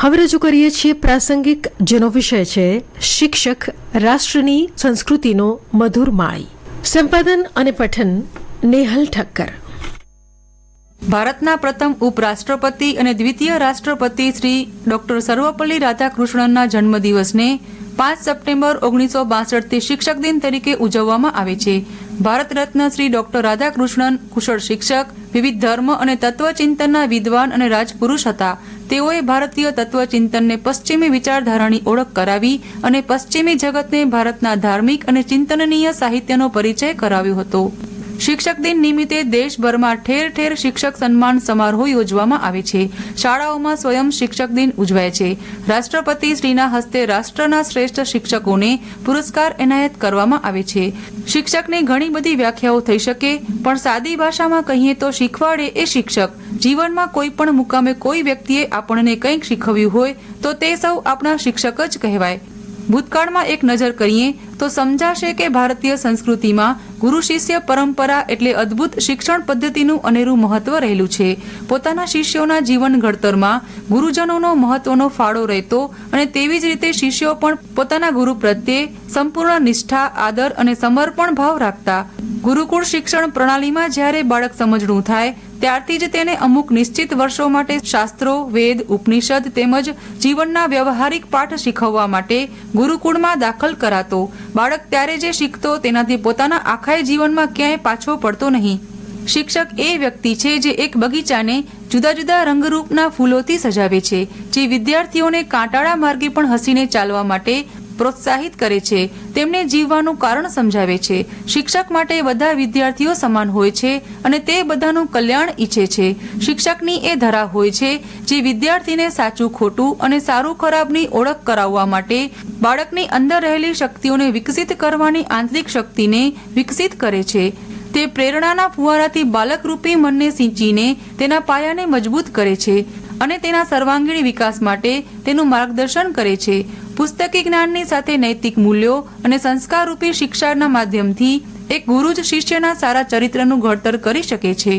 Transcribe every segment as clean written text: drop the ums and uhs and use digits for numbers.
હવે રજૂ કરીએ છીએ પ્રાસંગિક, જેનો વિષય છે શિક્ષક રાષ્ટ્રની સંસ્કૃતિનો મધુર માળી. સંપાદન અને પઠન નેહલ ઠક્કર. ભારતના પ્રથમ ઉપરાષ્ટ્રપતિ અને દ્વિતીય રાષ્ટ્રપતિ શ્રી ડોક્ટર સર્વપલ્લી રાધાકૃષ્ણનના જન્મદિવસને 5 સપ્ટેમ્બર 1962 શિક્ષક દિન તરીકે ઉજવવામાં આવે છે. ભારત રત્ન શ્રી ડોક્ટર રાધાકૃષ્ણન કુશળ શિક્ષક, વિવિધ ધર્મ અને તત્વચિંતનના વિદ્વાન અને રાજપુરુષ હતા. તેઓએ ભારતીય તત્વચિંતનને પશ્ચિમી વિચારધારાની ઓળખ કરાવી અને પશ્ચિમી જગતને ભારતના ધાર્મિક અને ચિંતનનીય સાહિત્યનો પરિચય કરાવ્યો હતો. શિક્ષક દિન નિમિત્તે દેશભરમાં ઠેર ઠેર શિક્ષક સન્માન સમારોહ યોજવામાં આવે છે. શાળાઓમાં સ્વયં શિક્ષક દિન ઉજવાય છે. રાષ્ટ્રપતિ શ્રીના હસ્તે રાષ્ટ્રના શ્રેષ્ઠ શિક્ષકોને પુરસ્કાર એનાયત કરવામાં આવે છે. શિક્ષકની ઘણી બધી વ્યાખ્યાઓ થઈ શકે, પણ સાદી ભાષામાં કહીએ તો શીખવાડે એ શિક્ષક. જીવનમાં કોઈ પણ મુકામે કોઈ વ્યક્તિએ આપણને કંઈક શીખવ્યું હોય તો તે સૌ આપણા શિક્ષક જ કહેવાય. ભૂતકાળમાં એક નજર કરીએ તો સમજાશે કે ભારતીય સંસ્કૃતિમાં ગુરુ શિષ્ય પરંપરા એટલે અદ્ભુત શિક્ષણ પદ્ધતિનું અનેરું મહત્વ રહેલું છે. પોતાના શિષ્યોના જીવન ઘડતરમાં ગુરુજનોનો મહત્વનો ફાળો રહેતો અને તેવી જ રીતે શિષ્યો પણ પોતાના ગુરુ પ્રત્યે સંપૂર્ણ નિષ્ઠા, આદર અને સમર્પણ ભાવ રાખતા. ગુરુકુળ શિક્ષણ પ્રણાલીમાં જ્યારે બાળક સમજણું થાય ત્યારથી જ તેને અમુક નિશ્ચિત વર્ષો માટે શાસ્ત્રો, વેદ, ઉપનિષદ તેમજ જીવનના વ્યવહારિક પાઠ શીખવવા માટે ગુરુકુળમાં દાખલ કરાતો. બાળક ત્યારે જે શીખતો તેનાથી પોતાના આખા જીવનમાં ક્યાંય પાછો પડતો નહીં. શિક્ષક એ વ્યક્તિ છે જે એક બગીચાને જુદા જુદા રંગરૂપના ફૂલોથી સજાવે છે, જે વિદ્યાર્થીઓને કાંટાળા માર્ગે પણ હસીને ચાલવા માટે પ્રોત્સાહિત કરે છે, તેમને જીવવાનું કારણ સમજાવે છે. શિક્ષક માટે બધા વિદ્યાર્થીઓ સમાન હોય છે અને તે બધાનું કલ્યાણ ઈચ્છે છે. શિક્ષકની એ ધરા હોય છે જે વિદ્યાર્થીને સાચું ખોટું અને સારું ખરાબની ઓળખ કરાવવા માટે બાળકની અંદર રહેલી શક્તિઓને વિકસિત કરવાની આંતરિક શક્તિને વિકસિત કરે છે. તે પ્રેરણાના ફુવારાથી બાલકરૂપી મનને સિંચીને તેના પાયાને મજબૂત કરે છે અને તેના સર્વાંગીણ વિકાસ માટે તેનું માર્ગદર્શન કરે છે. પુસ્તકી જ્ઞાનની સાથે નૈતિક મૂલ્યો અને સંસ્કારરૂપી શિક્ષાના માધ્યમથી એક ગુરુ જ શિષ્યના સારા ચરિત્રનું ઘડતર કરી શકે છે.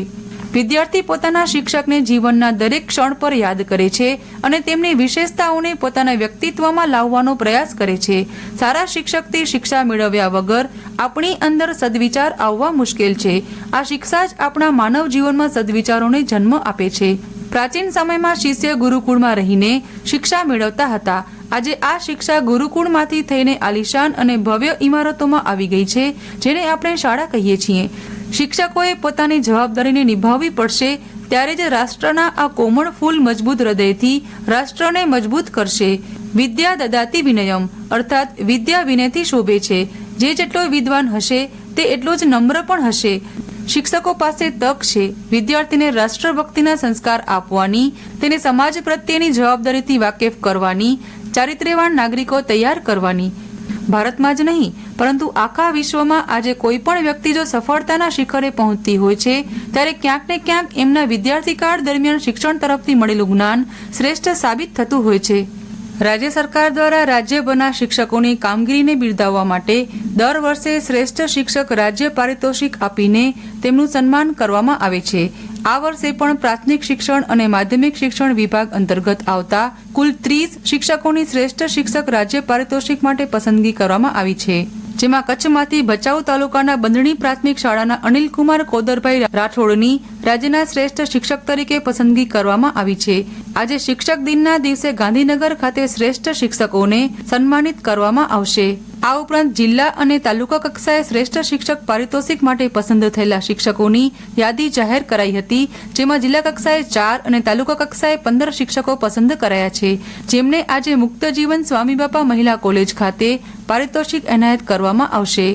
વિદ્યાર્થી પોતાના શિક્ષકને જીવનના દરેક ક્ષણ પર યાદ કરે છે અને તેમની વિશેષતાઓને પોતાના વ્યક્તિત્વમાં લાવવાનો પ્રયાસ કરે છે. સારા શિક્ષકથી શિક્ષા મેળવ્યા વગર આપણી અંદર સદવિચાર આવવા મુશ્કેલ છે. આ શિક્ષા જ આપણા માનવ જીવનમાં સદવિચારોને જન્મ આપે છે. પ્રાચીન સમયમાં શિષ્ય ગુરુકુળમાં રહીને શિક્ષા મેળવતા હતા. આજે આ શિક્ષા ગુરુકુળમાંથી થઈને આલિશાન અને ભવ્ય ઇમારતોમાં આવી ગઈ છે, જેને આપણે શાળા કહીએ છીએ. શિક્ષકોએ પોતાની જવાબદારીને નિભાવવી પડશે, ત્યારે જ રાષ્ટ્રના આ કોમળ ફૂલ મજબૂત હૃદયથી રાષ્ટ્રને મજબૂત કરશે. વિદ્યા દદાતિ વિનયમ, અર્થાત વિદ્યા વિનયથી શોભે છે. જે જેટલો વિદ્વાન હશે તે એટલો જ નમ્ર પણ હશે. શિક્ષકો પાસે તક છે વિદ્યાર્થીને રાષ્ટ્રભક્તિના સંસ્કાર આપવાની, તેને સમાજ પ્રત્યેની જવાબદારીથી વાકેફ કરવાની, ચારિત્ર્યવાન નાગરિકો તૈયાર કરવાની. ભારતમાં જ નહીં પરંતુ આખા વિશ્વમાં આજે કોઈ પણ વ્યક્તિ જો સફળતાના શિખરે પહોંચતી હોય છે ત્યારે ક્યાંક ને ક્યાંક એમના વિદ્યાર્થીકાળ દરમિયાન શિક્ષણ તરફથી મળેલું જ્ઞાન શ્રેષ્ઠ સાબિત થતું હોય છે. રાજ્ય સરકાર દ્વારા રાજ્યભરના શિક્ષકોની કામગીરીને બિરદાવવા માટે દર વર્ષે શ્રેષ્ઠ શિક્ષક રાજ્ય પારિતોષિક આપીને તેમનું સન્માન કરવામાં આવે છે. આ વર્ષે પણ પ્રાથમિક શિક્ષણ અને માધ્યમિક શિક્ષણ વિભાગ અંતર્ગત આવતા કુલ 30 શિક્ષકોની શ્રેષ્ઠ શિક્ષક રાજ્ય પારિતોષિક માટે પસંદગી કરવામાં આવી છે, જેમાં કચ્છમાંથી ભચાઉ તાલુકાના બંધણી પ્રાથમિક શાળાના અનિલકુમાર કોદરભાઈ રાઠોડની રાજ્યના શ્રેષ્ઠ શિક્ષક તરીકે પસંદગી કરવામાં આવી છે. આજે શિક્ષક દિનના દિવસે ગાંધીનગર ખાતે શ્રેષ્ઠ શિક્ષકોને સન્માનિત કરવામાં આવશે. આ ઉપરાંત જિલ્લા અને તાલુકા કક્ષાએ શ્રેષ્ઠ શિક્ષક પારિતોષિક માટે પસંદ થયેલા શિક્ષકોની યાદી જાહેર કરાઈ હતી, જેમાં જિલ્લા કક્ષાએ 4 અને તાલુકા કક્ષાએ 15 શિક્ષકો પસંદ કરાયા છે, જેમને આજે મુક્ત જીવન સ્વામીબાપા મહિલા કોલેજ ખાતે પારિતોષિક એનાયત કરવામાં આવશે.